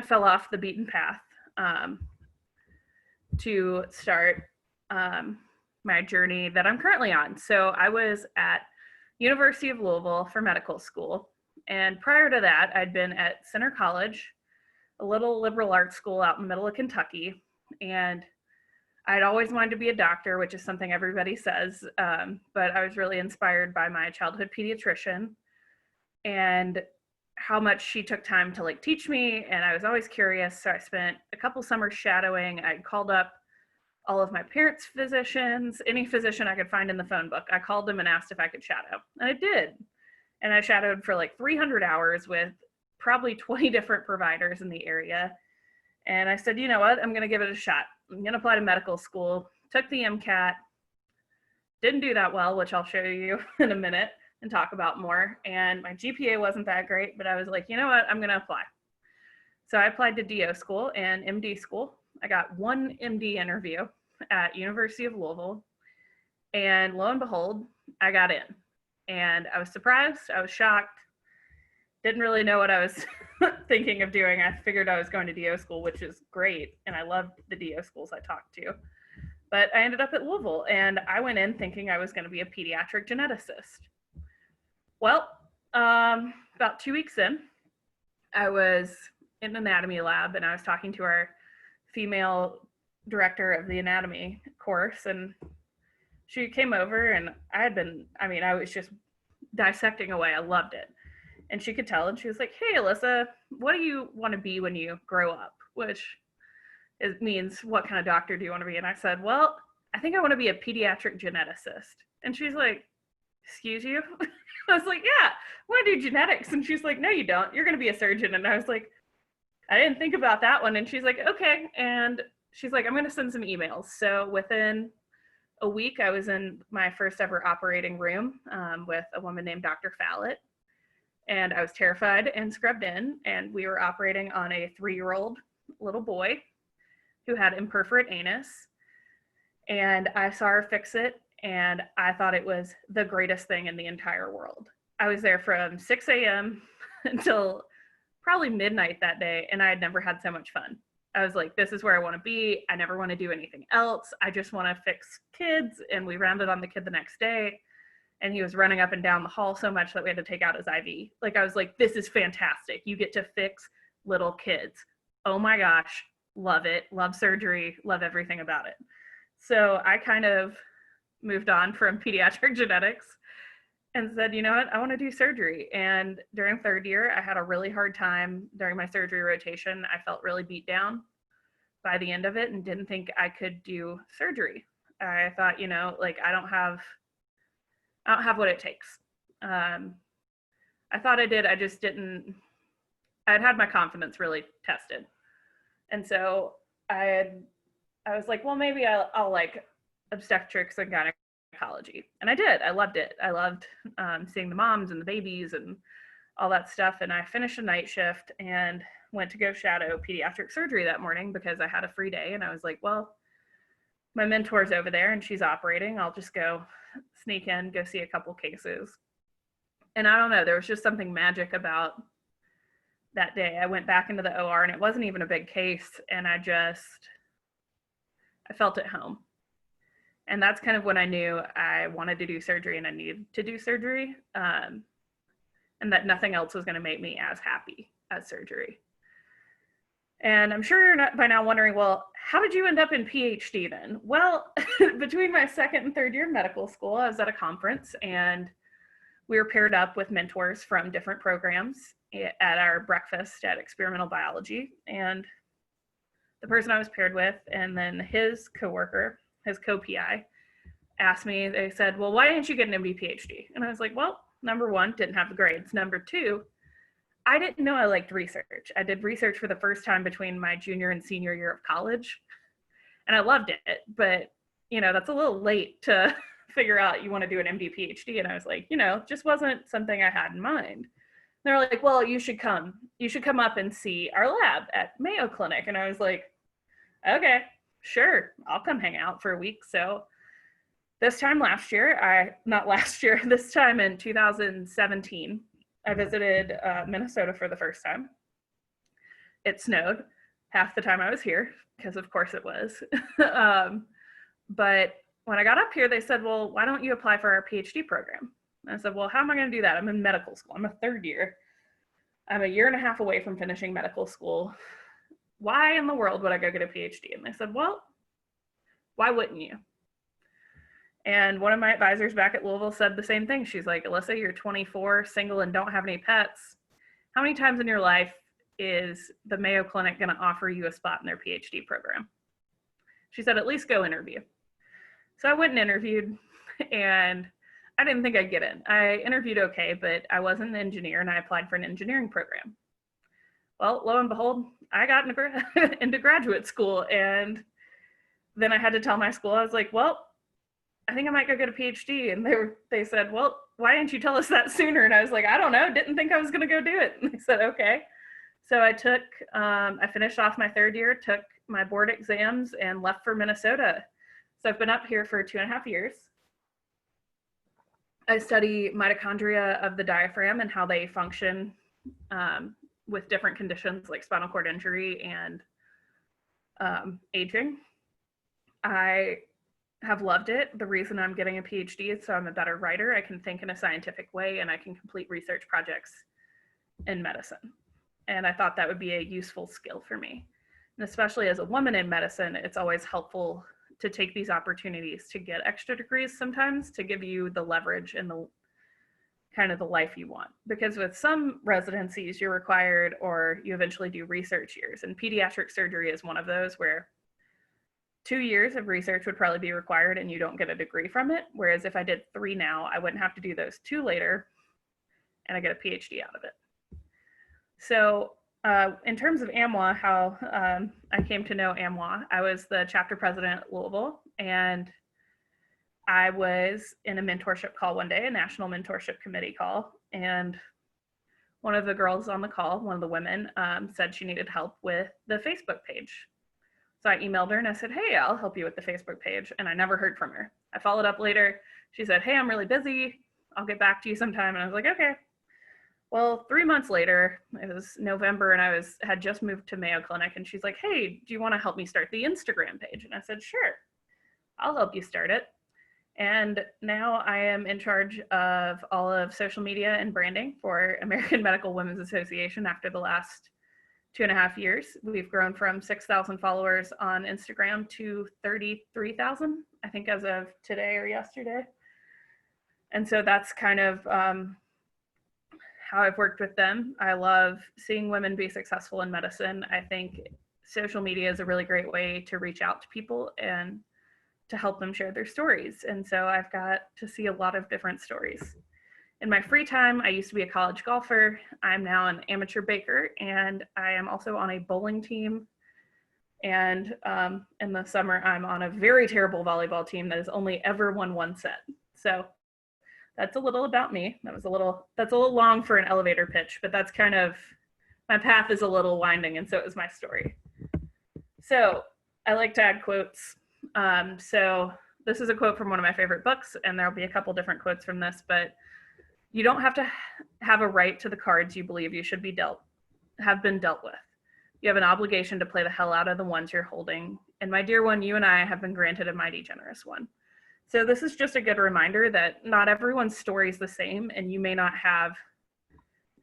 fell off the beaten path to start my journey that I'm currently on. So I was at University of Louisville for medical school. And prior to that, I'd been at Center College, a little liberal arts school out in the middle of Kentucky. And I'd always wanted to be a doctor, which is something everybody says. But I was really inspired by my childhood pediatrician and how much she took time to like teach me. And I was always curious. So I spent a couple summers shadowing. I called up all of my parents' physicians, any physician I could find in the phone book. I called them and asked if I could shadow. And I did. And I shadowed for like 300 hours with probably 20 different providers in the area. And I said, you know what, I'm going to give it a shot. I'm going to apply to medical school. Took the MCAT. Didn't do that well, which I'll show you in a minute and talk about more. And my GPA wasn't that great, but I was like, you know what, I'm going to apply. So I applied to DO school and MD school. I got one MD interview at University of Louisville. And lo and behold, I got in. And I was surprised. I was shocked. Didn't really know what I was thinking of doing. I figured I was going to DO school, which is great. And I loved the DO schools I talked to. But I ended up at Louisville, and I went in thinking I was going to be a pediatric geneticist. Well, about 2 weeks in, I was in an anatomy lab, and I was talking to our female director of the anatomy course, and she came over, and I was just dissecting away. I loved it. And she could tell, and she was like, hey, Alyssa, what do you want to be when you grow up? Which means, what kind of doctor do you want to be? And I said, well, I think I want to be a pediatric geneticist. And she's like, excuse you? I was like, yeah, I want to do genetics. And she's like, no, you don't. You're going to be a surgeon. And I was like, I didn't think about that one. And she's like, okay. And she's like, I'm going to send some emails. So within a week, I was in my first ever operating room with a woman named Dr. Fallett. And I was terrified and scrubbed in. And we were operating on a 3-year-old little boy who had imperforate anus. And I saw her fix it. And I thought it was the greatest thing in the entire world. I was there from 6 a.m. until probably midnight that day. And I had never had so much fun. I was like, this is where I want to be. I never want to do anything else. I just want to fix kids. And we rounded on the kid the next day. And he was running up and down the hall so much that we had to take out his IV. Like, I was like, this is fantastic. You get to fix little kids. Oh my gosh, love it. Love surgery, love everything about it. So I kind of moved on from pediatric genetics and said, you know what, I want to do surgery. And during third year, I had a really hard time during my surgery rotation. I felt really beat down by the end of it and didn't think I could do surgery. I thought, you know, like, I don't have what it takes. I thought I did. I just didn't. I'd had my confidence really tested. And so I was like, well, maybe I'll like obstetrics and gynecology. And I did. I loved it. I loved seeing the moms and the babies and all that stuff. And I finished a night shift and went to go shadow pediatric surgery that morning because I had a free day. And I was like, well, my mentor's over there and she's operating. I'll just go sneak in, go see a couple cases. And I don't know, there was just something magic about that day. I went back into the OR and it wasn't even a big case. And I felt at home. And that's kind of when I knew I wanted to do surgery and I needed to do surgery. And that nothing else was going to make me as happy as surgery. And I'm sure you're not by now wondering, well, how did you end up in P.h.D. then? Well, between my second and third year of medical school, I was at a conference and we were paired up with mentors from different programs at our breakfast at experimental biology. And the person I was paired with and then his coworker, his co-PI, asked me, they said, well, why didn't you get an MD P.h.D.? And I was like, well, number one, didn't have the grades. Number two, I didn't know I liked research. I did research for the first time between my junior and senior year of college, and I loved it. But, you know, that's a little late to figure out you want to do an MD PhD. And I was like, you know, just wasn't something I had in mind. And they're like, well, you should come up and see our lab at Mayo Clinic. And I was like, okay, sure, I'll come hang out for a week. So this time this time in 2017, I visited Minnesota for the first time. it snowed half the time I was here, because of course it was. But when I got up here, they said, well, why don't you apply for our PhD program? And I said, well, how am I going to do that? I'm in medical school. I'm a third year. I'm a year and a half away from finishing medical school. Why in the world would I go get a PhD? And they said, well, why wouldn't you? And one of my advisors back at Louisville said the same thing. She's like, Alyssa, you're 24, single, and don't have any pets. How many times in your life is the Mayo Clinic going to offer you a spot in their PhD program? She said, at least go interview. So I went and interviewed, and I didn't think I'd get in. I interviewed okay, but I wasn't an engineer, and I applied for an engineering program. Well, lo and behold, I got into graduate school, and then I had to tell my school, I was like, well, I think I might go get a PhD. And they said, well, why didn't you tell us that sooner? And I was like, I don't know, didn't think I was going to go do it. And they said, okay. So I finished off my third year, took my board exams, and left for Minnesota. So I've been up here for 2.5 years. I study mitochondria of the diaphragm and how they function with different conditions like spinal cord injury and aging. I have loved it. The reason I'm getting a PhD is so I'm a better writer. I can think in a scientific way, and I can complete research projects in medicine. And I thought that would be a useful skill for me. And especially as a woman in medicine, it's always helpful to take these opportunities to get extra degrees sometimes to give you the leverage and the kind of the life you want. Because with some residencies, you're required, or you eventually do research years. And pediatric surgery is one of those where 2 years of research would probably be required and you don't get a degree from it. Whereas if I did 3 now, I wouldn't have to do those 2 later, and I get a PhD out of it. So in terms of AMWA, how I came to know AMWA, I was the chapter president at Louisville, and I was in a mentorship call one day, a national mentorship committee call, and one of the girls on the call, one of the women, said she needed help with the Facebook page. So I emailed her and I said, hey, I'll help you with the Facebook page. And I never heard from her. I followed up later. She said, hey, I'm really busy. I'll get back to you sometime. And I was like, okay. Well, 3 months later, it was November, and I had just moved to Mayo Clinic, and she's like, hey, do you want to help me start the Instagram page? And I said, sure, I'll help you start it. And now I am in charge of all of social media and branding for American Medical Women's Association after the last 2.5 years. We've grown from 6,000 followers on Instagram to 33,000, I think, as of today or yesterday. And so that's kind of how I've worked with them. I love seeing women be successful in medicine. I think social media is a really great way to reach out to people and to help them share their stories. And so I've got to see a lot of different stories. In my free time, I used to be a college golfer. I'm now an amateur baker, and I am also on a bowling team. And in the summer, I'm on a very terrible volleyball team that has only ever won 1 set. So that's a little about me. That's a little long for an elevator pitch, but that's kind of, my path is a little winding, and so is my story. So I like to add quotes. So this is a quote from one of my favorite books, and there'll be a couple different quotes from this, but you don't have to have a right to the cards you believe you should have been dealt with. You have an obligation to play the hell out of the ones you're holding. And my dear one, you and I have been granted a mighty generous one. So this is just a good reminder that not everyone's story is the same, and you may not have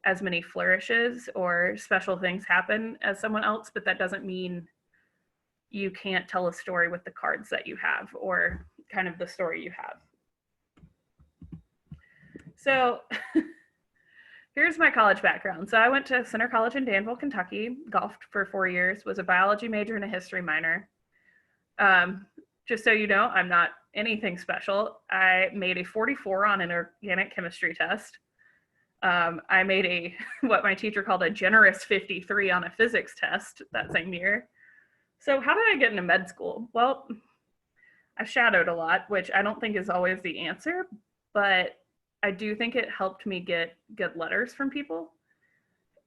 as many flourishes or special things happen as someone else, but that doesn't mean you can't tell a story with the cards that you have, or kind of the story you have. So here's my college background. So I went to Center College in Danville, Kentucky, golfed for 4 years, was a biology major and a history minor. Just so you know, I'm not anything special. I made a 44 on an organic chemistry test. I made what my teacher called a generous 53 on a physics test that same year. So how did I get into med school? Well, I shadowed a lot, which I don't think is always the answer, but I do think it helped me get good letters from people,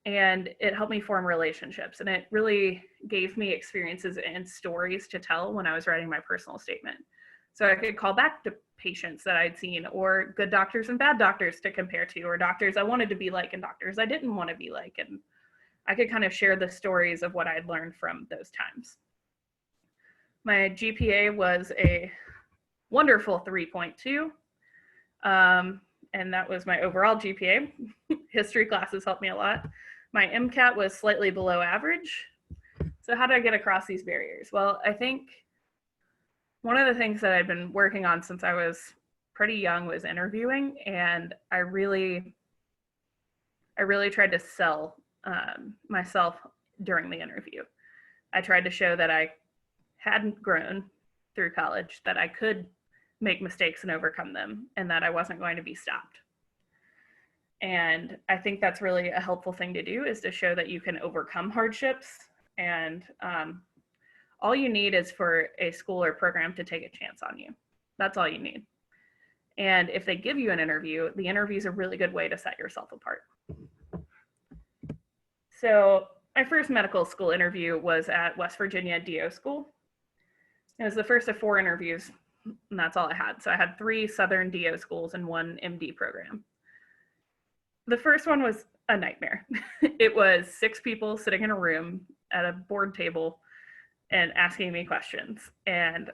and it helped me form relationships, and it really gave me experiences and stories to tell when I was writing my personal statement. So I could call back to patients that I'd seen, or good doctors and bad doctors to compare to, or doctors I wanted to be like and doctors I didn't want to be like. And I could kind of share the stories of what I'd learned from those times. My GPA was a wonderful 3.2. And that was my overall GPA. History classes helped me a lot. My MCAT was slightly below average. So how did I get across these barriers? Well, I think one of the things that I've been working on since I was pretty young was interviewing, and I really tried to sell myself during the interview. I tried to show that I hadn't grown through college, that I could make mistakes and overcome them, and that I wasn't going to be stopped. And I think that's really a helpful thing to do, is to show that you can overcome hardships. And all you need is for a school or program to take a chance on you. That's all you need. And if they give you an interview, the interview is a really good way to set yourself apart. So my first medical school interview was at West Virginia DO school. It was the first of 4 interviews, and that's all I had. So I had 3 Southern DO schools and 1 MD program. The first one was a nightmare. It was 6 people sitting in a room at a board table and asking me questions, and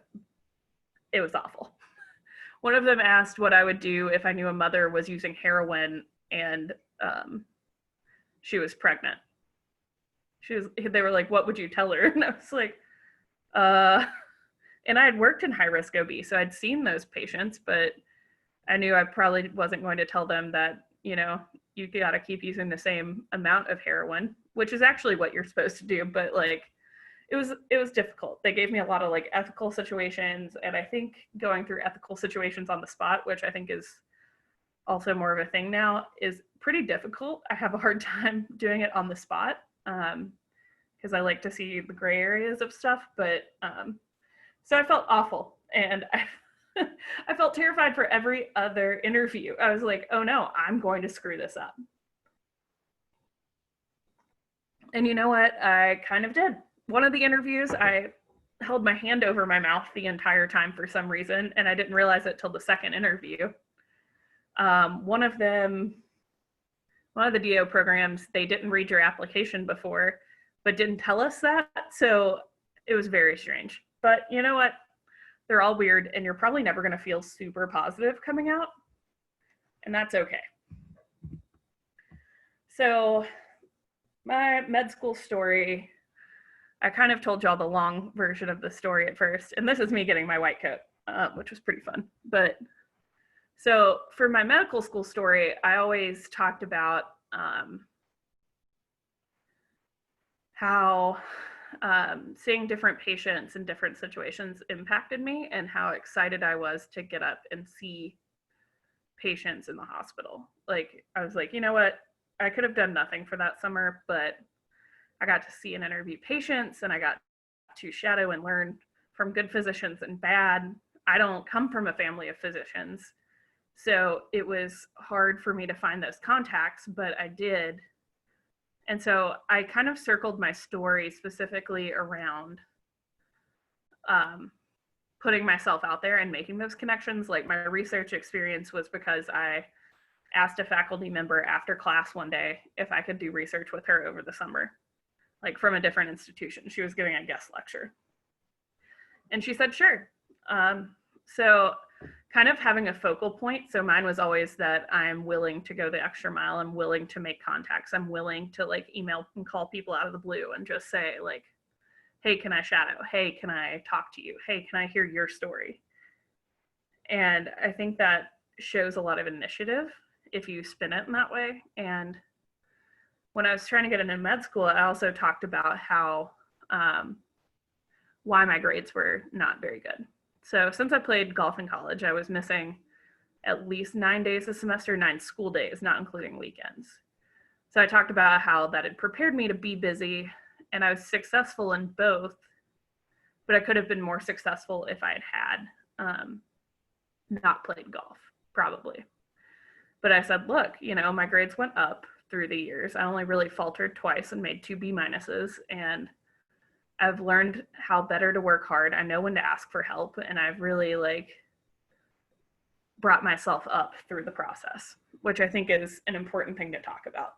it was awful. One of them asked what I would do if I knew a mother was using heroin and she was pregnant. They were like, what would you tell her? And I was like, and I had worked in high-risk OB, so I'd seen those patients, but I knew I probably wasn't going to tell them that, you know, you got to keep using the same amount of heroin, which is actually what you're supposed to do. But like, it was difficult. They gave me a lot of like ethical situations. And I think going through ethical situations on the spot, which I think is also more of a thing now, is pretty difficult. I have a hard time doing it on the spot because I like to see the gray areas of stuff. But so I felt awful. And I felt terrified for every other interview. I was like, oh no, I'm going to screw this up. And you know what? I kind of did. One of the interviews, I held my hand over my mouth the entire time for some reason, and I didn't realize it till the second interview. One of the DO programs, they didn't read your application before, but didn't tell us that. So it was very strange. But you know what? They're all weird, and you're probably never going to feel super positive coming out, and that's okay. So my med school story, I kind of told y'all the long version of the story at first, and this is me getting my white coat, which was pretty fun. But so for my medical school story, I always talked about how seeing different patients in different situations impacted me, and how excited I was to get up and see patients in the hospital. Like, I was like, you know what? I could have done nothing for that summer, but I got to see and interview patients, and I got to shadow and learn from good physicians and bad. I don't come from a family of physicians, so it was hard for me to find those contacts, but I did. And so I kind of circled my story specifically around putting myself out there and making those connections. Like, my research experience was because I asked a faculty member after class one day if I could do research with her over the summer, like from a different institution. She was giving a guest lecture. And she said, sure. So kind of having a focal point. So mine was always that I'm willing to go the extra mile. I'm willing to make contacts. I'm willing to like email and call people out of the blue and just say like, hey, can I shadow? Hey, can I talk to you? Hey, can I hear your story? And I think that shows a lot of initiative if you spin it in that way. And when I was trying to get into med school, I also talked about how, why my grades were not very good. So since I played golf in college, I was missing at least 9 days a semester, 9 school days, not including weekends. So I talked about how that had prepared me to be busy, and I was successful in both, but I could have been more successful if I had not played golf, probably. But I said, look, you know, my grades went up through the years. I only really faltered twice and made 2 B minuses, and I've learned how better to work hard. I know when to ask for help, and I've really like brought myself up through the process, which I think is an important thing to talk about.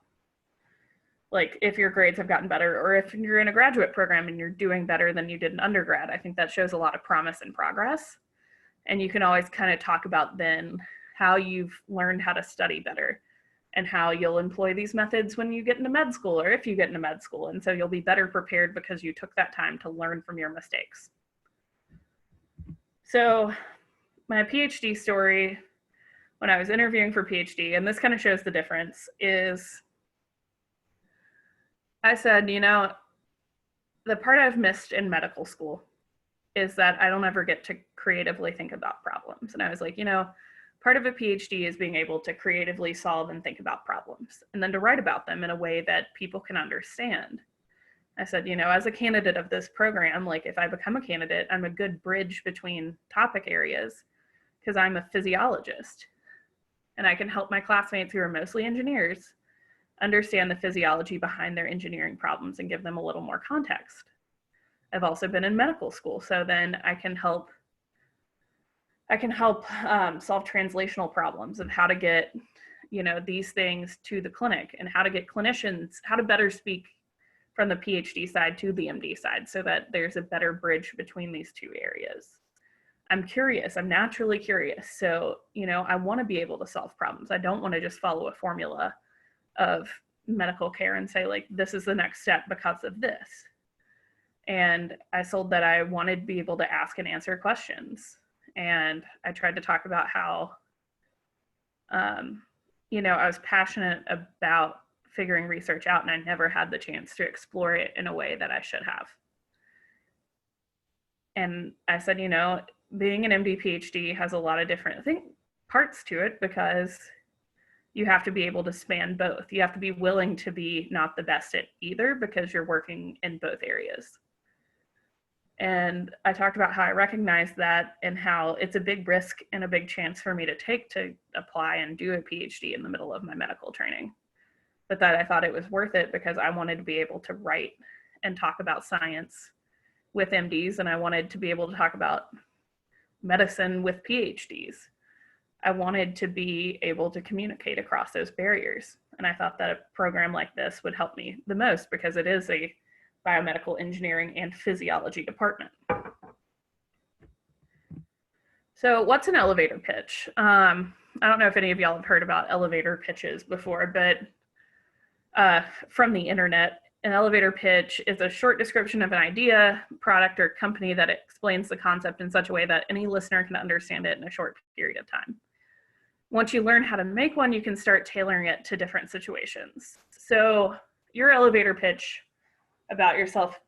like if your grades have gotten better, or if you're in a graduate program and you're doing better than you did in undergrad. I think that shows a lot of promise and progress. And you can always kind of talk about then how you've learned how to study better and how you'll employ these methods when you get into med school, or if you get into med school. And so you'll be better prepared because you took that time to learn from your mistakes. So my PhD story, when I was interviewing for PhD, and this kind of shows the difference, is I said, you know, the part I've missed in medical school is that I don't ever get to creatively think about problems. And I was like, you know, part of a PhD is being able to creatively solve and think about problems, and then to write about them in a way that people can understand. I said, you know, as a candidate of this program, like if I become a candidate, I'm a good bridge between topic areas because I'm a physiologist, and I can help my classmates who are mostly engineers understand the physiology behind their engineering problems and give them a little more context. I've also been in medical school, so then I can help solve translational problems of how to get, you know, these things to the clinic, and how to get clinicians, how to better speak from the PhD side to the MD side so that there's a better bridge between these two areas. I'm curious, I'm naturally curious. So, you know, I want to be able to solve problems. I don't want to just follow a formula of medical care and say like, this is the next step because of this. And I sold that I wanted to be able to ask and answer questions. And I tried to talk about how, you know, I was passionate about figuring research out, and I never had the chance to explore it in a way that I should have. And I said, you know, being an MD PhD has a lot of different parts to it, because you have to be able to span both. You have to be willing to be not the best at either, because you're working in both areas. And I talked about how I recognize that, and how it's a big risk and a big chance for me to take to apply and do a PhD in the middle of my medical training. But that I thought it was worth it because I wanted to be able to write and talk about science with MDs, and I wanted to be able to talk about medicine with PhDs. I wanted to be able to communicate across those barriers. And I thought that a program like this would help me the most, because it is a biomedical engineering and physiology department. So what's an elevator pitch? I don't know if any of y'all have heard about elevator pitches before, but from the internet, an elevator pitch is a short description of an idea, product, or company that explains the concept in such a way that any listener can understand it in a short period of time. Once you learn how to make one, you can start tailoring it to different situations. So your elevator pitch about yourself,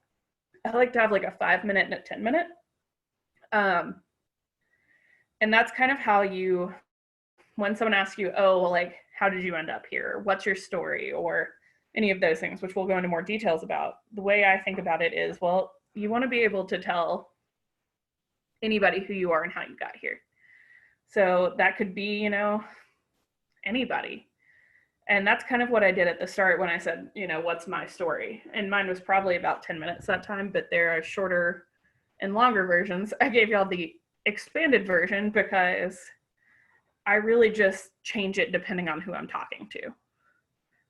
I like to have like a 5-minute and a 10-minute. And that's kind of how you, when someone asks you, oh, well, like, how did you end up here? What's your story? Or any of those things, which we'll go into more details about. The way I think about it is, well, you want to be able to tell anybody who you are and how you got here. So that could be, you know, anybody. And that's kind of what I did at the start when I said, you know, what's my story? And mine was probably about 10 minutes that time, but there are shorter and longer versions. I gave y'all the expanded version because I really just change it depending on who I'm talking to.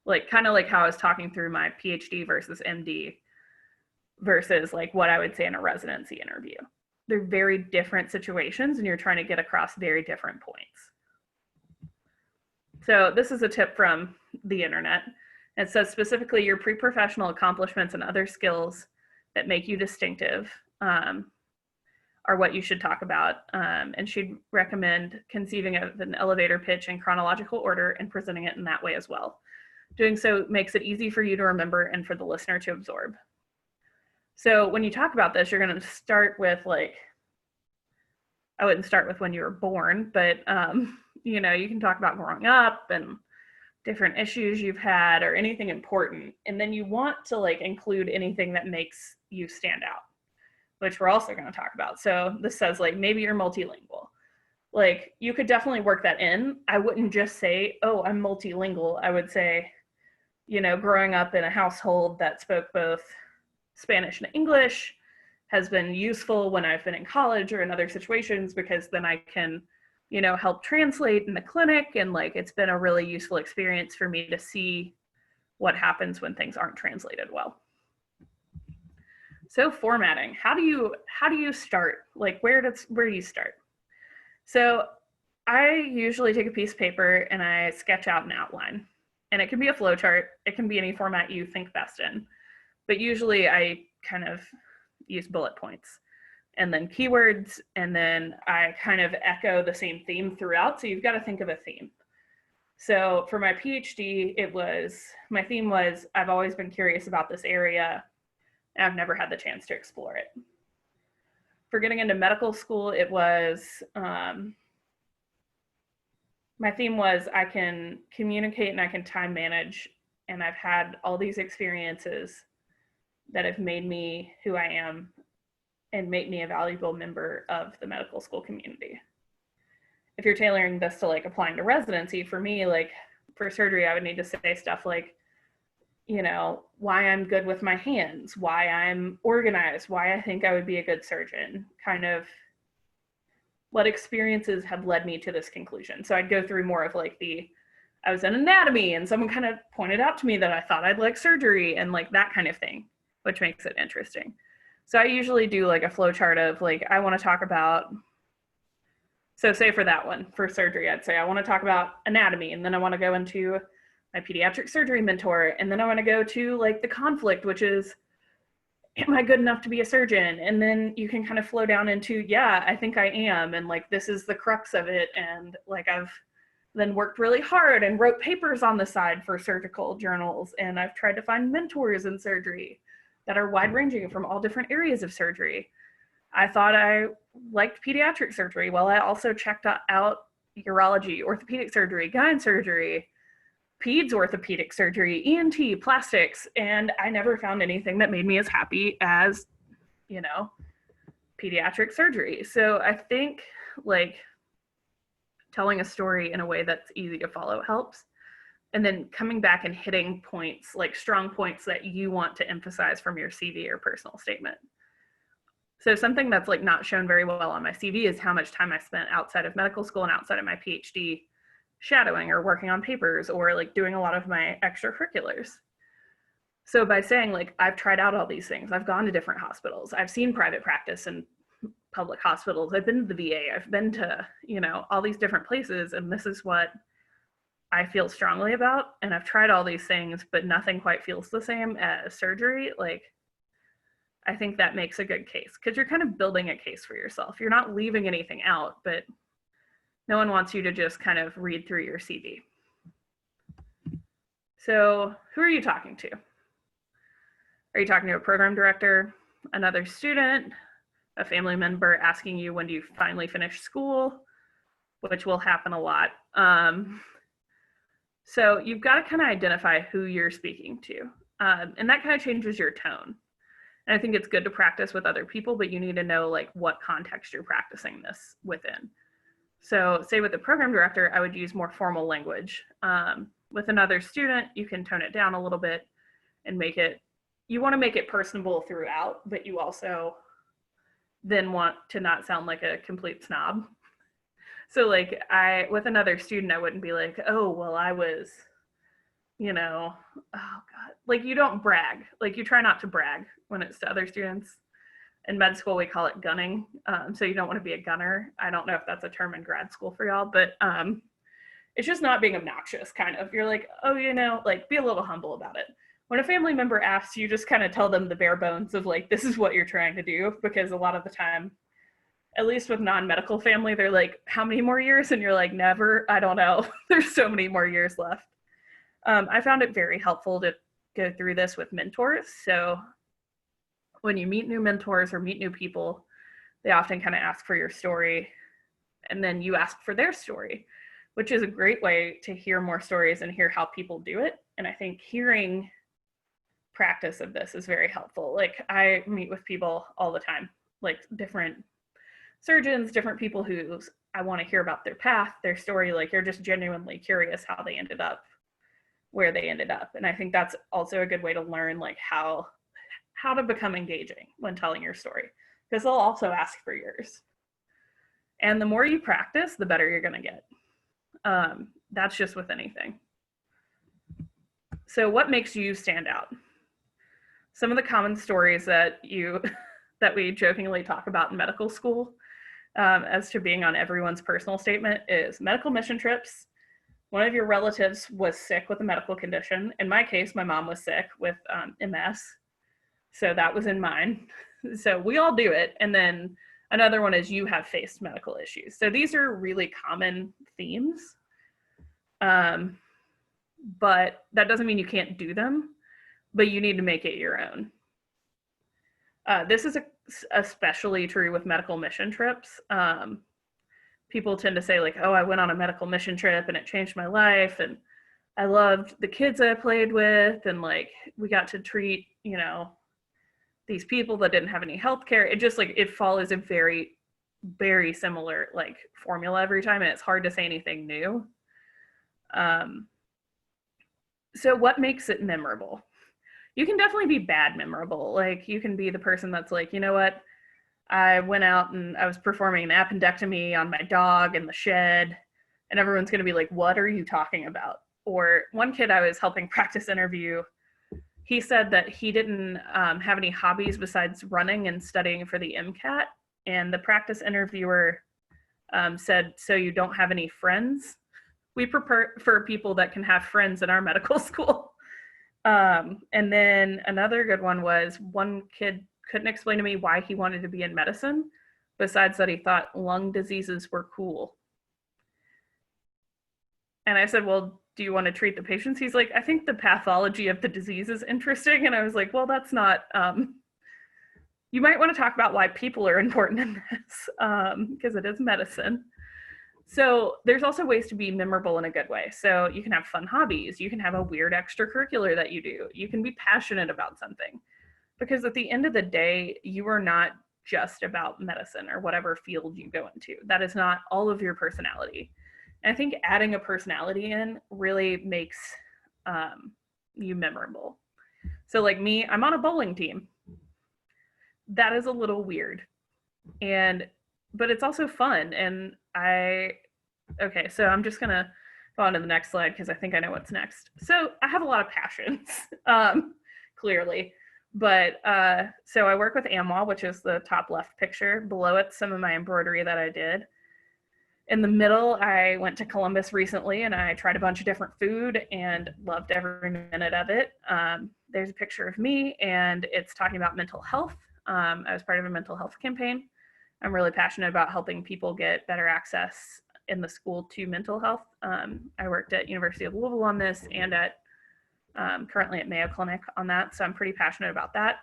Like, kind of like how I was talking through my PhD versus MD versus like what I would say in a residency interview. They're very different situations, and you're trying to get across very different points. So this is a tip from the internet. It says specifically your pre-professional accomplishments and other skills that make you distinctive are what you should talk about. And she'd recommend conceiving of an elevator pitch in chronological order and presenting it in that way as well. Doing so makes it easy for you to remember and for the listener to absorb. So when you talk about this, you're going to start with like, I wouldn't start with when you were born, but you know, you can talk about growing up and different issues you've had or anything important. And then you want to like include anything that makes you stand out, which we're also going to talk about. So this says like, maybe you're multilingual. Like you could definitely work that in. I wouldn't just say, oh, I'm multilingual. I would say, you know, growing up in a household that spoke both Spanish and English has been useful when I've been in college or in other situations, because then I can, you know, help translate in the clinic. And like, it's been a really useful experience for me to see what happens when things aren't translated well. So formatting, how do you start? Like where do you start? So I usually take a piece of paper and I sketch out an outline. And it can be a flow chart, it can be any format you think best in. But usually I kind of use bullet points and then keywords, and then I kind of echo the same theme throughout. So you've got to think of a theme. So for my PhD, my theme was, I've always been curious about this area, and I've never had the chance to explore it. For getting into medical school, it was, my theme was, I can communicate and I can time manage, and I've had all these experiences that have made me who I am and make me a valuable member of the medical school community. If you're tailoring this to like applying to residency, for me, like for surgery, I would need to say stuff like, you know, why I'm good with my hands, why I'm organized, why I think I would be a good surgeon, kind of what experiences have led me to this conclusion. So I'd go through more of like I was in anatomy and someone kind of pointed out to me that I thought I'd like surgery and like that kind of thing, which makes it interesting. So I usually do like a flow chart of like, I want to talk about, so say for that one, for surgery, I'd say I want to talk about anatomy, and then I want to go into my pediatric surgery mentor, and then I want to go to like the conflict, which is, am I good enough to be a surgeon? And then you can kind of flow down into, yeah, I think I am, and like this is the crux of it, and like I've then worked really hard and wrote papers on the side for surgical journals, and I've tried to find mentors in surgery that are wide-ranging from all different areas of surgery. I thought I liked pediatric surgery. Well, I also checked out urology, orthopedic surgery, gyne surgery, peds orthopedic surgery, ENT, plastics, and I never found anything that made me as happy as, you know, pediatric surgery. So I think like telling a story in a way that's easy to follow helps. And then coming back and hitting points, like strong points that you want to emphasize from your CV or personal statement. So something that's like not shown very well on my CV is how much time I spent outside of medical school and outside of my PhD shadowing or working on papers or like doing a lot of my extracurriculars. So by saying like, I've tried out all these things, I've gone to different hospitals, I've seen private practice and public hospitals, I've been to the VA, I've been to, you know, all these different places, and this is what I feel strongly about, and I've tried all these things, but nothing quite feels the same as surgery. Like, I think that makes a good case because you're kind of building a case for yourself. You're not leaving anything out, but no one wants you to just kind of read through your CV. So who are you talking to? Are you talking to a program director, another student, a family member asking you when do you finally finish school, which will happen a lot. So you've got to kind of identify who you're speaking to. And that kind of changes your tone. And I think it's good to practice with other people, but you need to know like what context you're practicing this within. So say with the program director, I would use more formal language. With another student, you can tone it down a little bit and you want to make it personable throughout, but you also then want to not sound like a complete snob. So like with another student, I wouldn't be like, oh, well, I was, you know, oh God, like you don't brag, like you try not to brag when it's to other students. In med school, we call it gunning. So you don't want to be a gunner. I don't know if that's a term in grad school for y'all, but it's just not being obnoxious, kind of. You're like, oh, you know, like be a little humble about it. When a family member asks, you just kind of tell them the bare bones of like, this is what you're trying to do, because a lot of the time, at least with non-medical family, they're like, how many more years? And you're like, never, I don't know. There's so many more years left. I found it very helpful to go through this with mentors. So when you meet new mentors or meet new people, they often kind of ask for your story, and then you ask for their story, which is a great way to hear more stories and hear how people do it. And I think hearing practice of this is very helpful. Like I meet with people all the time, like different surgeons, different people who I want to hear about their path, their story. Like you're just genuinely curious how they ended up where they ended up. And I think that's also a good way to learn like how to become engaging when telling your story, because they'll also ask for yours. And the more you practice, the better you're going to get. That's just with anything. So what makes you stand out? Some of the common stories that that we jokingly talk about in medical school, as to being on everyone's personal statement, is medical mission trips. One of your relatives was sick with a medical condition. In my case, my mom was sick with MS. So that was in mine. So we all do it. And then another one is you have faced medical issues. So these are really common themes. But that doesn't mean you can't do them, but you need to make it your own. This is especially true with medical mission trips. People tend to say like, oh, I went on a medical mission trip and it changed my life. And I loved the kids I played with. And like, we got to treat, these people that didn't have any health care. It just like, it follows a very, very similar like formula every time. And it's hard to say anything new. So what makes it memorable? You can definitely be bad memorable. Like you can be the person that's like, you know what? I went out and I was performing an appendectomy on my dog in the shed, and everyone's going to be like, what are you talking about? Or one kid I was helping practice interview, he said that he didn't have any hobbies besides running and studying for the MCAT. And the practice interviewer said, so you don't have any friends? We prefer people that can have friends in our medical school. And then another good one was one kid couldn't explain to me why he wanted to be in medicine, besides that he thought lung diseases were cool. And I said, well, do you want to treat the patients? He's like, I think the pathology of the disease is interesting. And I was like, well, that's not, you might want to talk about why people are important in this, because it is medicine. So there's also ways to be memorable in a good way. So you can have fun hobbies. You can have a weird extracurricular that you do. You can be passionate about something. Because at the end of the day, you are not just about medicine or whatever field you go into. That is not all of your personality. And I think adding a personality in really makes you memorable. So like me, I'm on a bowling team. That is a little weird. But it's also fun. And okay, so I'm just gonna go on to the next slide because I think I know what's next. So I have a lot of passions, clearly. But so I work with AMWA, which is the top left picture. Below it, some of my embroidery that I did. In the middle, I went to Columbus recently and I tried a bunch of different food and loved every minute of it. There's a picture of me and it's talking about mental health. I was part of a mental health campaign. I'm really passionate about helping people get better access in the school to mental health. I worked at University of Louisville on this and at currently at Mayo Clinic on that, so I'm pretty passionate about that.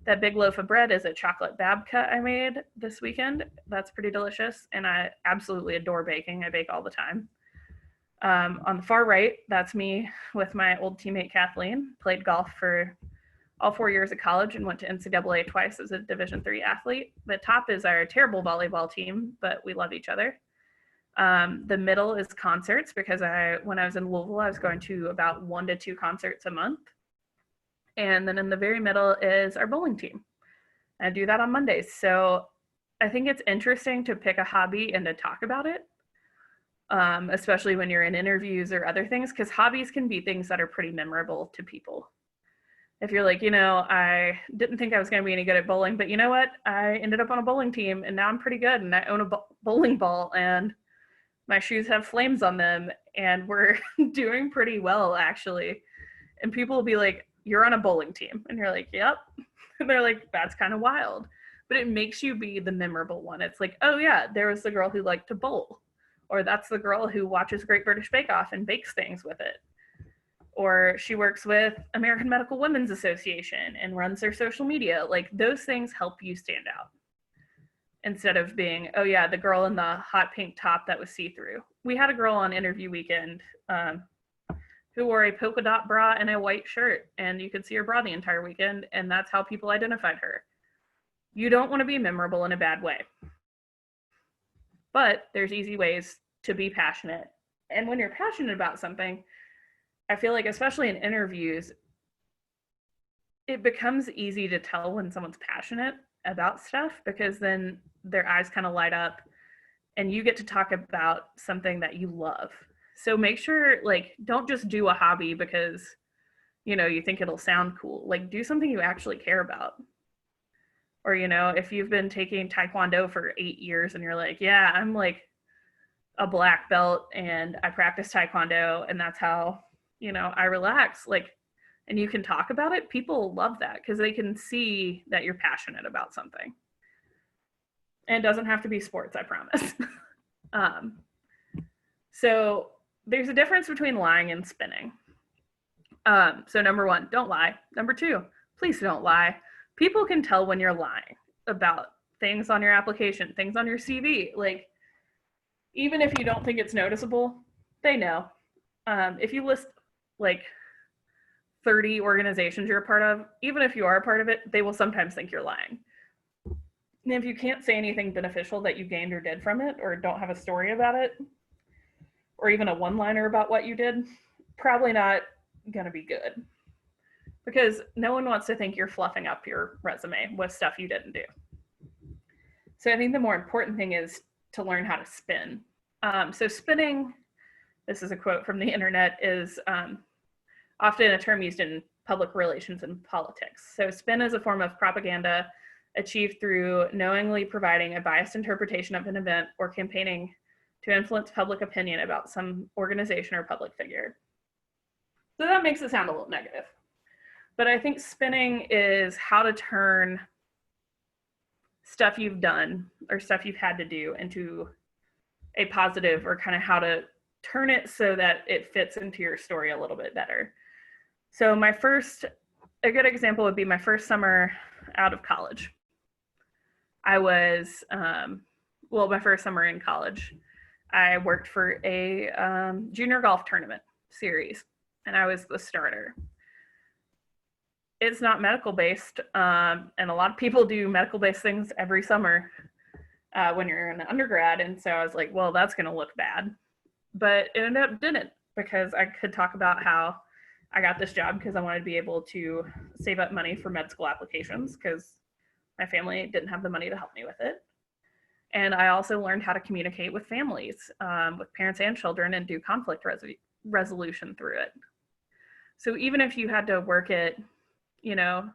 That big loaf of bread is a chocolate babka I made this weekend. That's pretty delicious, and I absolutely adore baking. I bake all the time. On the far right, that's me with my old teammate Kathleen. Played golf for all 4 years of college and went to NCAA twice as a Division III athlete. The top is our terrible volleyball team, but we love each other. The middle is concerts because when I was in Louisville, I was going to about 1 to 2 concerts a month. And then in the very middle is our bowling team. I do that on Mondays. So I think it's interesting to pick a hobby and to talk about it, especially when you're in interviews or other things, because hobbies can be things that are pretty memorable to people. If you're like, I didn't think I was going to be any good at bowling, but you know what? I ended up on a bowling team and now I'm pretty good and I own a bowling ball and my shoes have flames on them and we're doing pretty well actually. And people will be like, you're on a bowling team. And you're like, yep. And they're like, that's kind of wild. But it makes you be the memorable one. It's like, oh yeah, there was the girl who liked to bowl. Or that's the girl who watches Great British Bake Off and bakes things with it. Or she works with American Medical Women's Association and runs their social media. Like those things help you stand out. Instead of being, oh yeah, the girl in the hot pink top that was see-through. We had a girl on interview weekend who wore a polka dot bra and a white shirt, and you could see her bra the entire weekend, and that's how people identified her. You don't want to be memorable in a bad way. But there's easy ways to be passionate. And when you're passionate about something, I feel like, especially in interviews, it becomes easy to tell when someone's passionate about stuff because then their eyes kind of light up and you get to talk about something that you love. So make sure, like, don't just do a hobby because, you know, you think it'll sound cool. Like, do something you actually care about. Or, you know, if you've been taking Taekwondo for 8 years and you're like, yeah, I'm like a black belt and I practice Taekwondo and that's how, you know, I relax, like, and you can talk about it, people love that because they can see that you're passionate about something. And it doesn't have to be sports, I promise. So there's a difference between lying and spinning. So number one, don't lie. Number two, please don't lie. People can tell when you're lying about things on your application, things on your CV. Like, even if you don't think it's noticeable, they know. If you list like 30 organizations you're a part of, even if you are a part of it, they will sometimes think you're lying. And if you can't say anything beneficial that you gained or did from it, or don't have a story about it, or even a one-liner about what you did, probably not going to be good. Because no one wants to think you're fluffing up your resume with stuff you didn't do. So I think the more important thing is to learn how to spin. So spinning, this is a quote from the internet, is often a term used in public relations and politics. So spin is a form of propaganda achieved through knowingly providing a biased interpretation of an event or campaigning to influence public opinion about some organization or public figure. So that makes it sound a little negative. But I think spinning is how to turn stuff you've done or stuff you've had to do into a positive, or kind of how to turn it so that it fits into your story a little bit better. So a good example would be my first summer out of college. I was, my first summer in college, I worked for a junior golf tournament series, and I was the starter. It's not medical based, and a lot of people do medical based things every summer when you're an undergrad, and so I was like, well, that's going to look bad. But it ended up didn't, because I could talk about how I got this job because I wanted to be able to save up money for med school applications because my family didn't have the money to help me with it. And I also learned how to communicate with families, with parents and children, and do conflict resolution through it. So even if you had to work at, you know,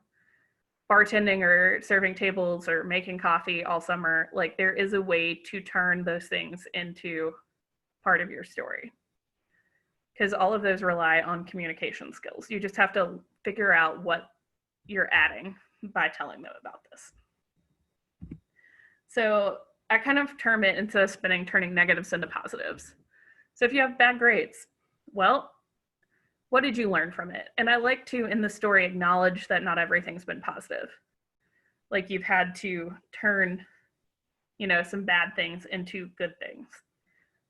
bartending or serving tables or making coffee all summer, like, there is a way to turn those things into part of your story. Because all of those rely on communication skills. You just have to figure out what you're adding by telling them about this. So I kind of term it, instead of spinning, turning negatives into positives. So if you have bad grades, well, what did you learn from it? And I like to, in the story, acknowledge that not everything's been positive. Like, you've had to turn, you know, some bad things into good things.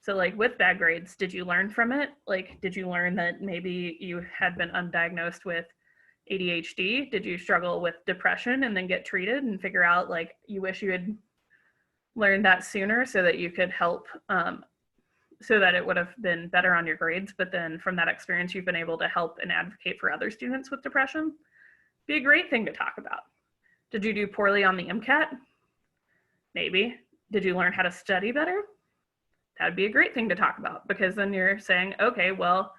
So like with bad grades, did you learn from it? Like, did you learn that maybe you had been undiagnosed with ADHD? Did you struggle with depression and then get treated and figure out, like, you wish you had learned that sooner so that you could help, so that it would have been better on your grades, but then from that experience, you've been able to help and advocate for other students with depression? Be a great thing to talk about. Did you do poorly on the MCAT? Maybe. Did you learn how to study better? That'd be a great thing to talk about, because then you're saying, okay, well,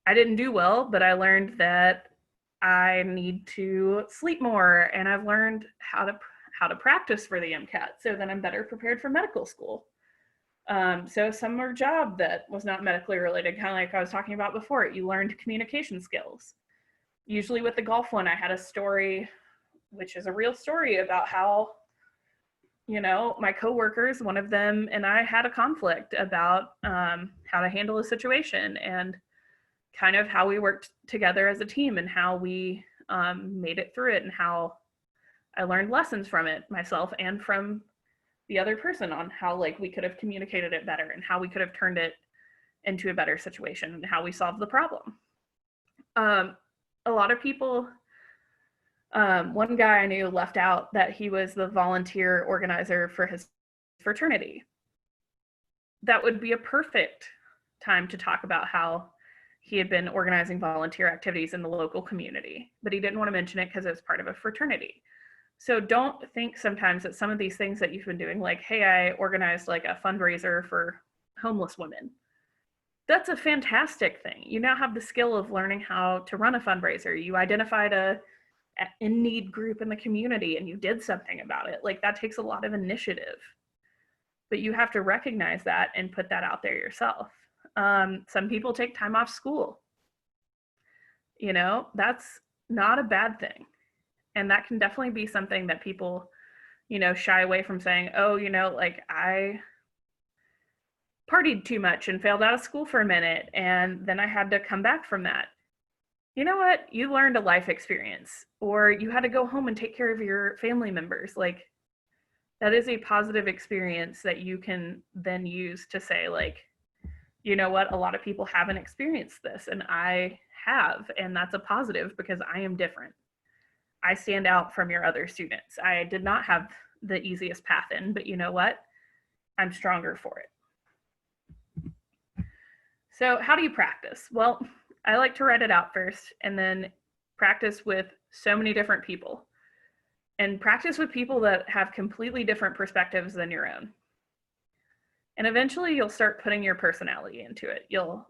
I didn't do well, but I learned that I need to sleep more, and I've learned how to practice for the MCAT, so then I'm better prepared for medical school. So summer job that was not medically related, kind of like I was talking about before, you learned communication skills. Usually with the golf one, I had a story, which is a real story, about how, you know, my coworkers, one of them and I had a conflict about how to handle a situation, and kind of how we worked together as a team, and how we made it through it, and how I learned lessons from it myself and from the other person on how, like, we could have communicated it better, and how we could have turned it into a better situation, and how we solved the problem. A lot of people, one guy I knew left out that he was the volunteer organizer for his fraternity. That would be a perfect time to talk about how he had been organizing volunteer activities in the local community, but he didn't want to mention it because it was part of a fraternity. So don't think sometimes that some of these things that you've been doing, like, hey, I organized like a fundraiser for homeless women. that's a fantastic thing. You now have the skill of learning how to run a fundraiser. You identified a in need group in the community and you did something about it. Like, that takes a lot of initiative, but you have to recognize that and put that out there yourself. Some people take time off school. You know, that's not a bad thing. And that can definitely be something that people, you know, shy away from saying, oh, you know, like, I partied too much and failed out of school for a minute, and then I had to come back from that. You know what? You learned a life experience, or you had to go home and take care of your family members. Like, that is a positive experience that you can then use to say, like, you know what? A lot of people haven't experienced this, and I have, and that's a positive because I am different. I stand out from your other students. I did not have the easiest path in, but you know what? I'm stronger for it. So how do you practice? Well, I like to write it out first and then practice with so many different people, and practice with people that have completely different perspectives than your own. And eventually you'll start putting your personality into it. You'll,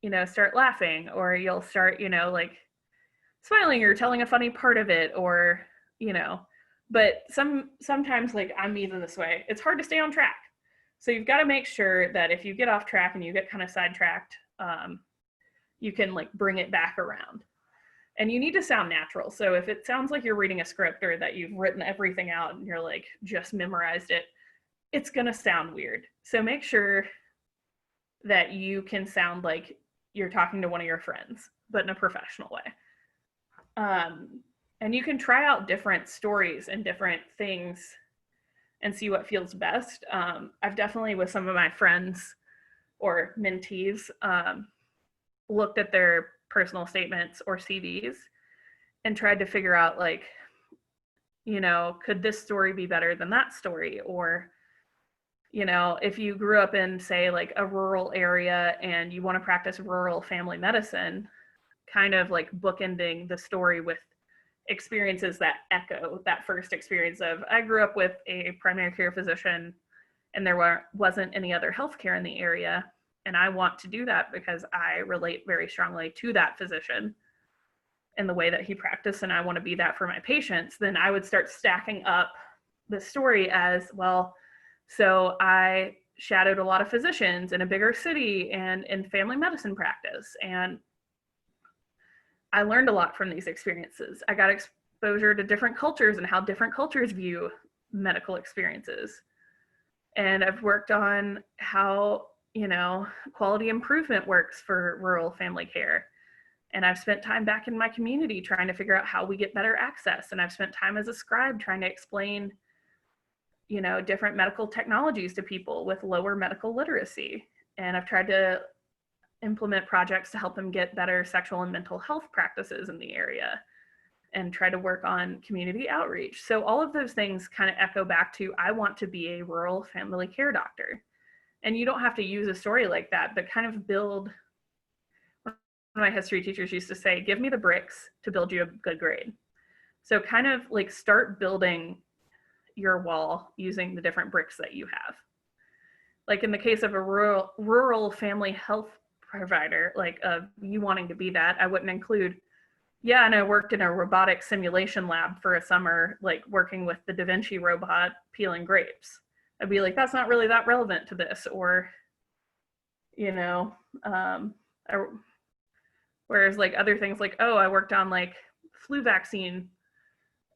you know, start laughing, or you'll start, you know, like smiling or telling a funny part of it, or, you know, but sometimes, like, I'm even this way, it's hard to stay on track. So you've got to make sure that if you get off track and you get kind of sidetracked, you can, like, bring it back around. And you need to sound natural. So if it sounds like you're reading a script, or that you've written everything out and you're like just memorized it, it's going to sound weird. So make sure that you can sound like you're talking to one of your friends, but in a professional way. And you can try out different stories and different things and see what feels best. I've definitely, with some of my friends or mentees, looked at their personal statements or CVs and tried to figure out, like, you know, could this story be better than that story? Or, you know, if you grew up in, say, like a rural area and you want to practice rural family medicine, kind of like bookending the story with experiences that echo that first experience of, I grew up with a primary care physician and there wasn't any other healthcare in the area, and I want to do that because I relate very strongly to that physician and the way that he practiced, and I want to be that for my patients. Then I would start stacking up the story as, well, so I shadowed a lot of physicians in a bigger city and in family medicine practice, and I learned a lot from these experiences. I got exposure to different cultures and how different cultures view medical experiences. And I've worked on how, you know, quality improvement works for rural family care. And I've spent time back in my community trying to figure out how we get better access. And I've spent time as a scribe trying to explain, you know, different medical technologies to people with lower medical literacy. And I've tried to implement projects to help them get better sexual and mental health practices in the area, and try to work on community outreach. So all of those things kind of echo back to, I want to be a rural family care doctor. And you don't have to use a story like that, but kind of build. One of my history teachers used to say, give me the bricks to build you a good grade. So kind of like start building your wall using the different bricks that you have. Like in the case of a rural family health provider, like you wanting to be that, I wouldn't include, yeah, and I worked in a robotic simulation lab for a summer, like working with the Da Vinci robot peeling grapes. I'd be like, that's not really that relevant to this. Or, you know, whereas like other things like, oh, I worked on like flu vaccine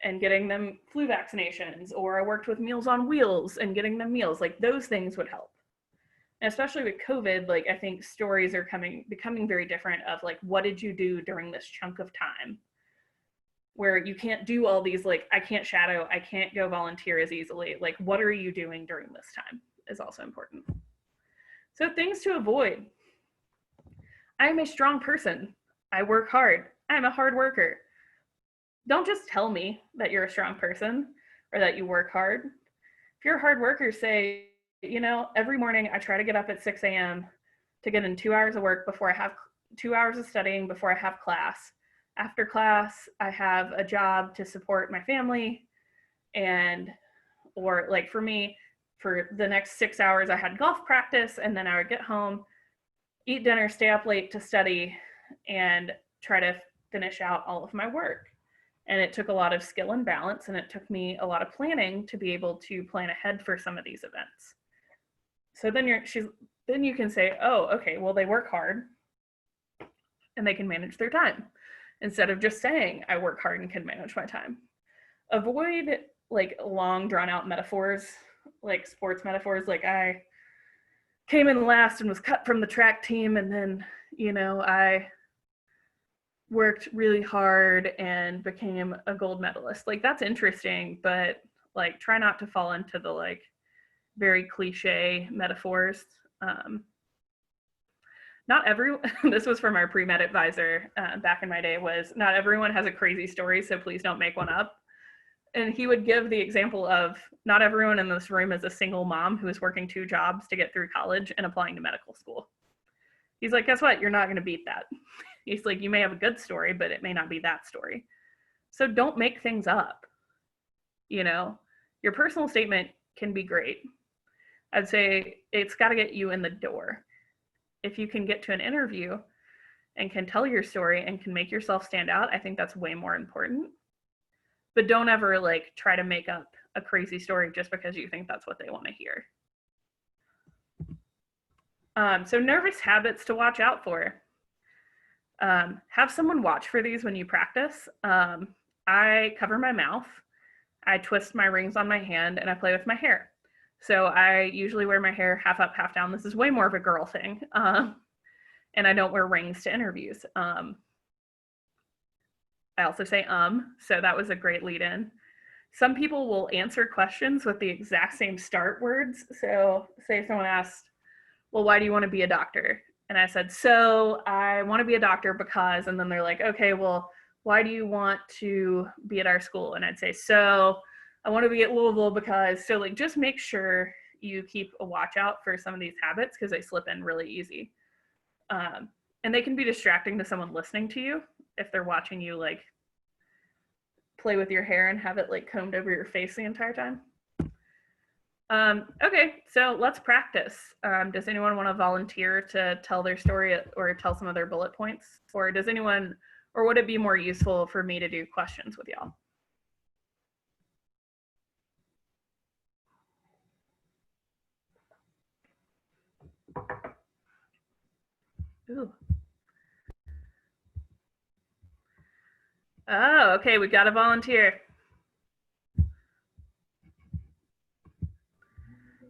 and getting them flu vaccinations, or I worked with Meals on Wheels and getting them meals, like those things would help. And especially with COVID, like I think stories are becoming very different of like, what did you do during this chunk of time? Where you can't do all these, like, I can't shadow, I can't go volunteer as easily. Like, what are you doing during this time is also important. So things to avoid. I am a strong person. I work hard. I'm a hard worker. Don't just tell me that you're a strong person or that you work hard. If you're a hard worker, say, you know, every morning I try to get up at 6 a.m. to get in 2 hours of work before I have 2 hours of studying before I have class. After class, I have a job to support my family. And, or like for me, for the next 6 hours, I had golf practice, and then I would get home eat dinner, stay up late to study, and try to finish out all of my work. And it took a lot of skill and balance, and it took me a lot of planning to be able to plan ahead for some of these events. So then you can say, oh, okay, well, they work hard and they can manage their time, instead of just saying I work hard and can manage my time. Avoid like long drawn out metaphors, like sports metaphors, like I came in last and was cut from the track team, and then, I worked really hard and became a gold medalist. Like, that's interesting, but like try not to fall into the like very cliche metaphors. Not every this was from our pre-med advisor back in my day, was not everyone has a crazy story, so please don't make one up. And he would give the example of not everyone in this room is a single mom who is working 2 jobs to get through college and applying to medical school. He's like, guess what? You're not going to beat that. He's like, you may have a good story, but it may not be that story. So don't make things up. Your personal statement can be great. I'd say it's got to get you in the door. If you can get to an interview and can tell your story and can make yourself stand out, I think that's way more important. But don't ever like try to make up a crazy story just because you think that's what they want to hear. So nervous habits to watch out for. Have someone watch for these when you practice. I cover my mouth, I twist my rings on my hand, and I play with my hair. So I usually wear my hair half up, half down. This is way more of a girl thing. And I don't wear rings to interviews. I also say, so that was a great lead in. Some people will answer questions with the exact same start words. So say if someone asked, well, why do you want to be a doctor? And I said, so I want to be a doctor because, and then they're like, okay, well, why do you want to be at our school? And I'd say, so I want to be at Louisville because, so like, just make sure you keep a watch out for some of these habits because they slip in really easy. And they can be distracting to someone listening to you if they're watching you like play with your hair and have it like combed over your face the entire time. Okay, so let's practice. Does anyone want to volunteer to tell their story or tell some of their bullet points? Or would it be more useful for me to do questions with y'all? Ooh. Oh, okay, we got a volunteer.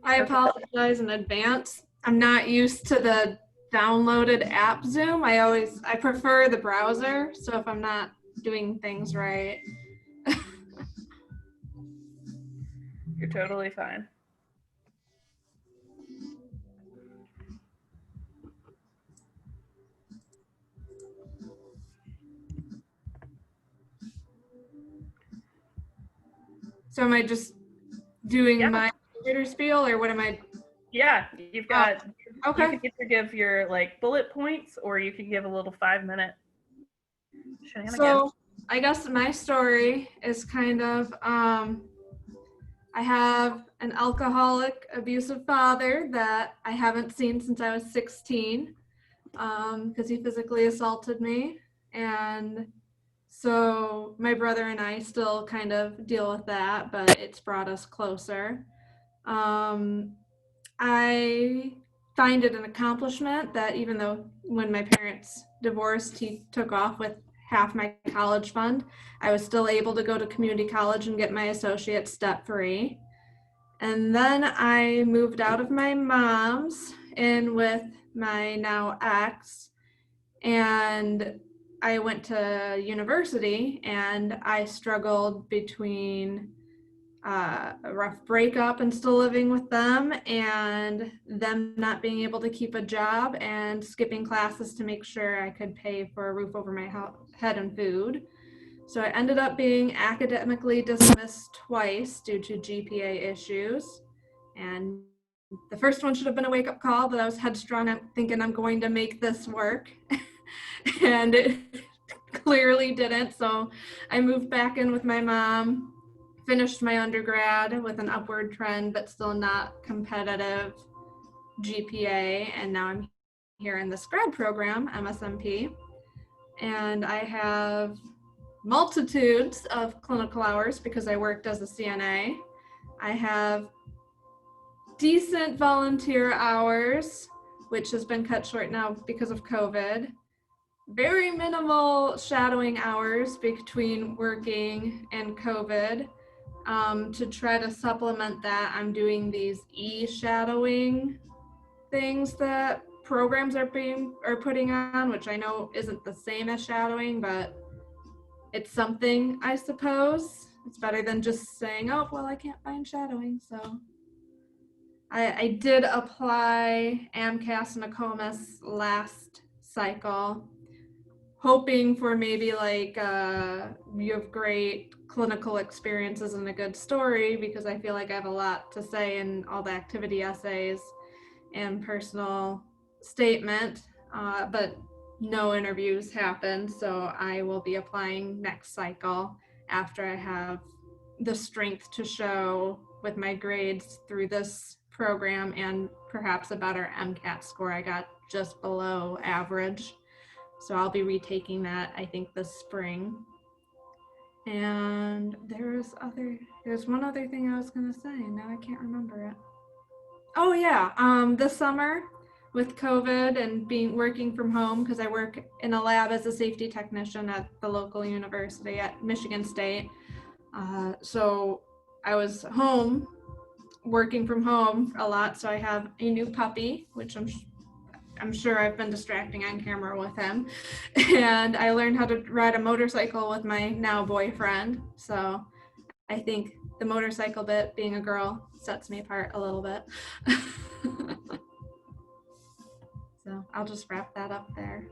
I apologize in advance. I'm not used to the downloaded app Zoom. I prefer the browser, so if I'm not doing things right. You're totally fine. So am I just doing my computer spiel, or what am I? Yeah, you've got, okay. You can either give your like bullet points or you can give a little 5-minute shenanigans. So I guess my story is kind of, I have an alcoholic, abusive father that I haven't seen since I was 16 because he physically assaulted me. And so my brother and I still kind of deal with that, but it's brought us closer. I find it an accomplishment that even though when my parents divorced, he took off with half my college fund, I was still able to go to community college and get my associate's debt-free. And then I moved out of my mom's in with my now ex, and I went to university, and I struggled between a rough breakup and still living with them, and them not being able to keep a job and skipping classes to make sure I could pay for a roof over my head and food. So I ended up being academically dismissed twice due to GPA issues. And the first one should have been a wake-up call, but I was headstrong. I'm thinking I'm going to make this work. And it clearly didn't. So I moved back in with my mom, finished my undergrad with an upward trend, but still not competitive GPA. And now I'm here in this grad program, MSMP, and I have multitudes of clinical hours because I worked as a CNA. I have decent volunteer hours, which has been cut short now because of COVID. Very minimal shadowing hours between working and COVID. To try to supplement that, I'm doing these e-shadowing things that programs are putting on, which I know isn't the same as shadowing, but it's something, I suppose. It's better than just saying, oh, well, I can't find shadowing. So I did apply AMCAS and ACOMAS last cycle, hoping for maybe like you have great clinical experiences and a good story, because I feel like I have a lot to say in all the activity essays and personal statement, but no interviews happened. So I will be applying next cycle after I have the strength to show with my grades through this program and perhaps a better MCAT score. I got just below average. So I'll be retaking that, I think, this spring. And there's one other thing I was gonna say, and now I can't remember it. Oh yeah, this summer with COVID and working from home, because I work in a lab as a safety technician at the local university at Michigan State. So I was home, working from home a lot. So I have a new puppy, which I'm sure I've been distracting on camera with him. And I learned how to ride a motorcycle with my now boyfriend. So I think the motorcycle bit, being a girl, sets me apart a little bit. So I'll just wrap that up there.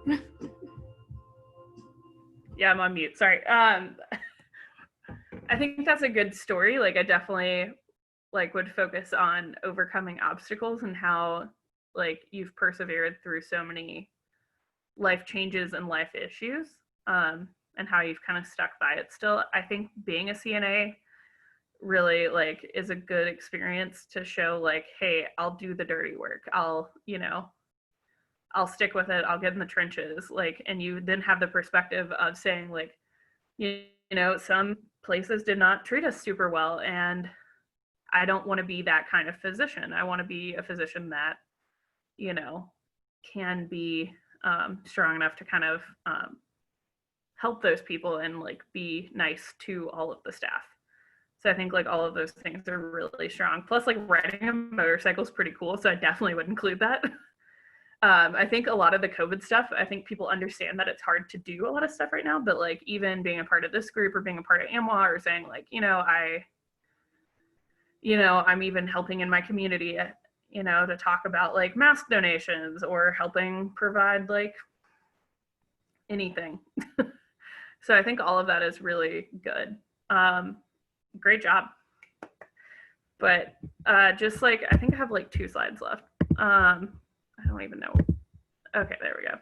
Yeah, I'm on mute. Sorry. I think that's a good story. Like, I definitely would focus on overcoming obstacles and how you've persevered through so many life changes and life issues, and how you've kind of stuck by it still. I think being a CNA really is a good experience to show hey, I'll do the dirty work. I'll stick with it. I'll get in the trenches. And you then have the perspective of saying some places did not treat us super well, and I don't want to be that kind of physician. I want to be a physician that can be strong enough to kind of help those people and be nice to all of the staff. So I think all of those things are really strong. Plus riding a motorcycle is pretty cool. So I definitely would include that. I think a lot of the COVID stuff, I think people understand that it's hard to do a lot of stuff right now, but even being a part of this group or being a part of AMWA or saying I'm even helping in my community, to talk about mask donations or helping provide anything. So I think all of that is really good. Great job. But just I think I have 2 slides left. I don't even know. Okay, there we go.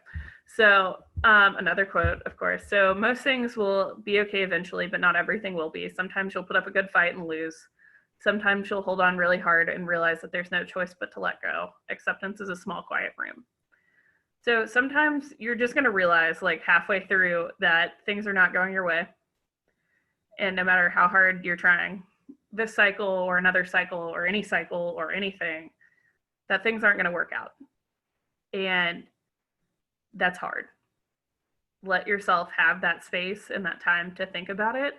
So another quote, of course. So most things will be okay eventually, but not everything will be. Sometimes you'll put up a good fight and lose. Sometimes you'll hold on really hard and realize that there's no choice but to let go. Acceptance is a small, quiet room. So sometimes you're just going to realize halfway through that things are not going your way. And no matter how hard you're trying, this cycle or another cycle or anything, that things aren't going to work out. And that's hard. Let yourself have that space and that time to think about it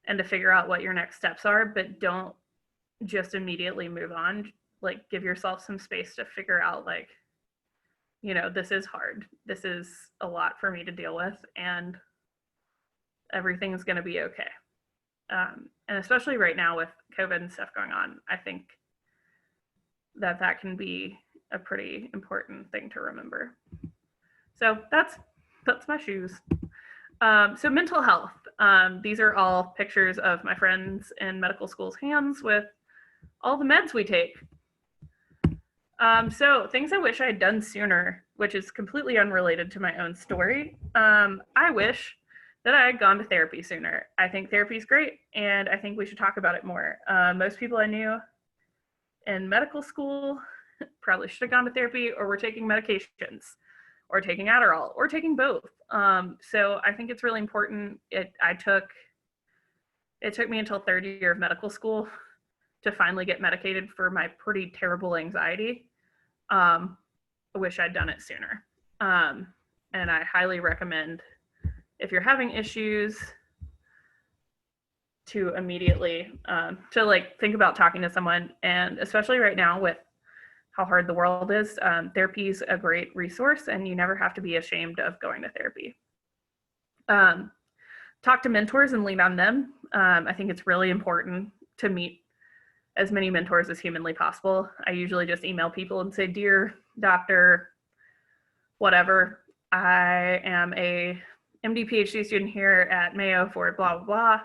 and to figure out what your next steps are, but don't just immediately move on. Give yourself some space to figure out this is hard. This is a lot for me to deal with, and everything's going to be okay. And especially right now with COVID and stuff going on, I think that can be a pretty important thing to remember. So that's my shoes. So mental health. These are all pictures of my friends in medical school's hands with all the meds we take. So things I wish I had done sooner, which is completely unrelated to my own story. I wish that I had gone to therapy sooner. I think therapy is great, and I think we should talk about it more. Most people I knew in medical school probably should have gone to therapy, or we're taking medications, or taking Adderall, or taking both. So I think it's really important. It took me until third year of medical school to finally get medicated for my pretty terrible anxiety. I wish I'd done it sooner. And I highly recommend, if you're having issues, to immediately to like think about talking to someone. And especially right now with how hard the world is, therapy is a great resource, and you never have to be ashamed of going to therapy. Talk to mentors and lean on them. I think it's really important to meet as many mentors as humanly possible. I usually just email people and say, dear doctor, whatever, I am a MD PhD student here at Mayo for blah, blah, blah.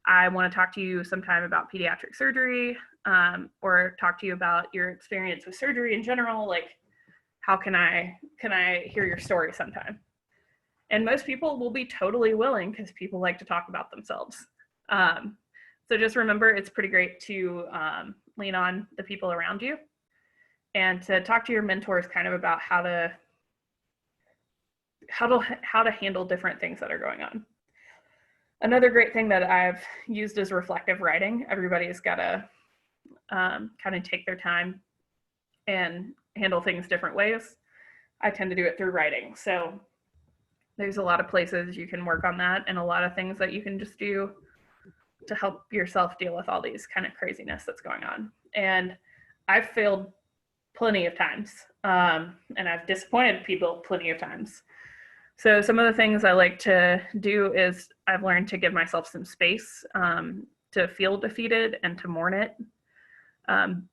I want to talk to you sometime about pediatric surgery, or talk to you about your experience with surgery in general. Like, how can I hear your story sometime? And most people will be totally willing, because people like to talk about themselves. So just remember, it's pretty great to lean on the people around you, and to talk to your mentors kind of about how to handle different things that are going on. Another great thing that I've used is reflective writing. Everybody's got to kind of take their time and handle things different ways. I tend to do it through writing. So there's a lot of places you can work on that, and a lot of things that you can just do to help yourself deal with all these kind of craziness that's going on. And I've failed plenty of times, and I've disappointed people plenty of times. So some of the things I like to do is I've learned to give myself some space to feel defeated and to mourn it.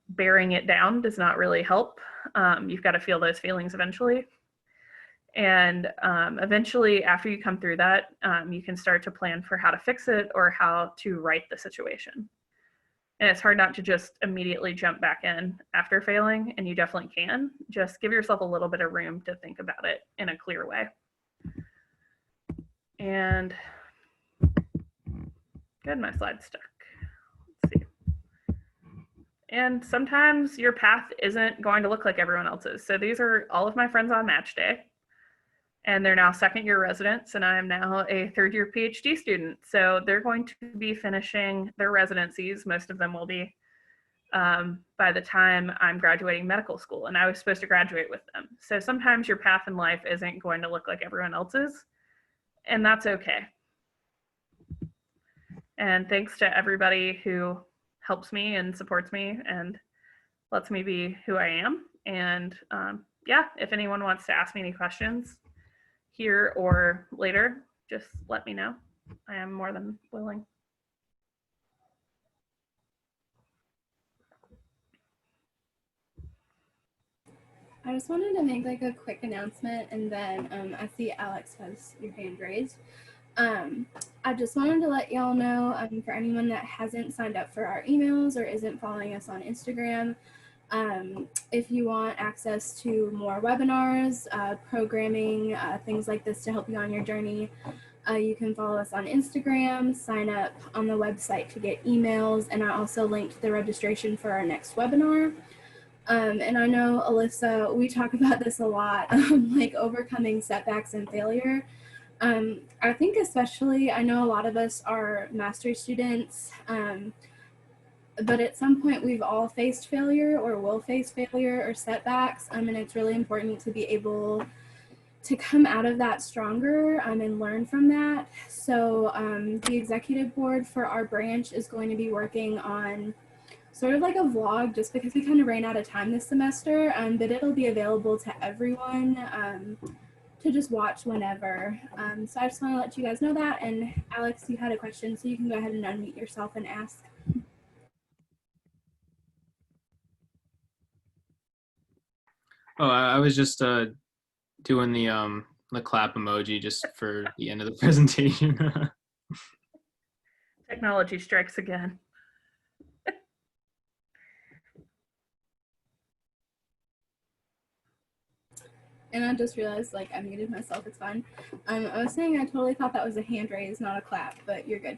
Bearing it down does not really help. You've got to feel those feelings eventually. And eventually, after you come through that, you can start to plan for how to fix it or how to right the situation. And it's hard not to just immediately jump back in after failing, and you definitely can. Just give yourself a little bit of room to think about it in a clear way. And good, my slide's stuck. Let's see. And sometimes your path isn't going to look like everyone else's. So these are all of my friends on match day, and they're now second year residents, and I am now a third year PhD student. So they're going to be finishing their residencies. Most of them will be by the time I'm graduating medical school, and I was supposed to graduate with them. So sometimes your path in life isn't going to look like everyone else's, and that's okay. And thanks to everybody who helps me and supports me and lets me be who I am. And yeah, if anyone wants to ask me any questions here or later, just let me know. I am more than willing. I just wanted to make like a quick announcement, and then I see Alex has your hand raised. I just wanted to let y'all know, for anyone that hasn't signed up for our emails or isn't following us on Instagram, if you want access to more webinars, programming, things like this to help you on your journey, you can follow us on Instagram, sign up on the website to get emails, and I also linked the registration for our next webinar. And I know, Alyssa, we talk about this a lot, like overcoming setbacks and failure. I think especially, I know a lot of us are master's students, but at some point we've all faced failure or will face failure or setbacks, and it's really important to be able to come out of that stronger and learn from that. So the executive board for our branch is going to be working on sort of like a vlog, just because we kind of ran out of time this semester, but it'll be available to everyone to just watch whenever. So I just want to let you guys know that. And Alex, you had a question, so you can go ahead and unmute yourself and ask. Oh, I was just doing the clap emoji just for the end of the presentation. Technology strikes again. And I just realized, like, I muted myself. It's fine. I was saying I totally thought that was a hand raise, not a clap, but you're good.